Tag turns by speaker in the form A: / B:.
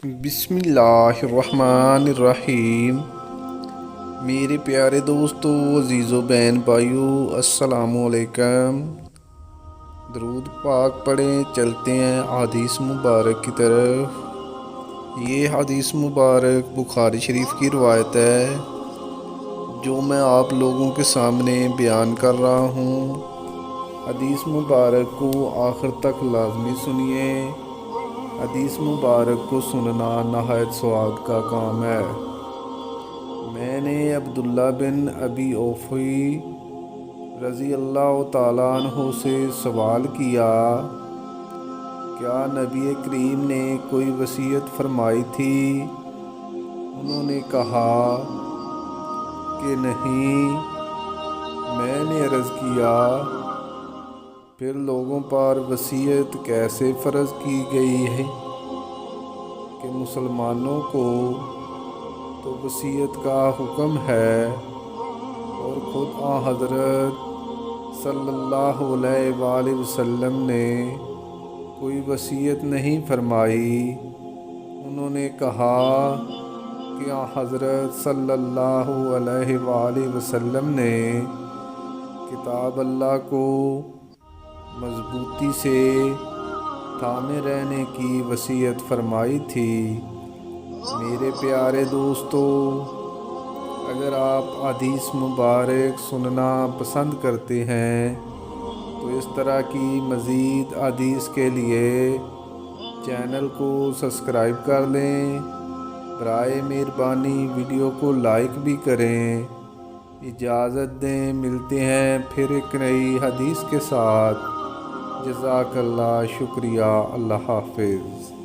A: بسم اللہ الرحمن الرحیم۔ میرے پیارے دوستو، عزیزو بہن بھائیو، السلام علیکم۔ درود پاک پڑھیں، چلتے ہیں حدیث مبارک کی طرف۔ یہ حدیث مبارک بخاری شریف کی روایت ہے جو میں آپ لوگوں کے سامنے بیان کر رہا ہوں۔ حدیث مبارک کو آخر تک لازمی سنیے۔ حدیث مبارک کو سننا نہایت ثواب کا کام ہے۔ میں نے عبداللہ بن ابی اوفی رضی اللہ تعالیٰ عنہ سے سوال کیا، کیا نبی کریم نے کوئی وصیت فرمائی تھی؟ انہوں نے کہا کہ نہیں۔ میں نے عرض کیا، پھر لوگوں پر وصیت کیسے فرض کی گئی ہے کہ مسلمانوں کو تو وصیت کا حکم ہے اور خود حضرت صلی اللہ علیہ وآلہ وسلم نے کوئی وصیت نہیں فرمائی۔ انہوں نے کہا کہ حضرت صلی اللہ علیہ وآلہ وسلم نے کتاب اللہ کو مضبوطی سے تھامے رہنے کی وصیت فرمائی تھی۔ میرے پیارے دوستو، اگر آپ حدیث مبارک سننا پسند کرتے ہیں تو اس طرح کی مزید حدیث کے لیے چینل کو سبسکرائب کر لیں۔ برائے مہربانی ویڈیو کو لائک بھی کریں۔ اجازت دیں، ملتے ہیں پھر ایک نئی حدیث کے ساتھ۔ جزاک اللہ، شکریہ، اللہ حافظ۔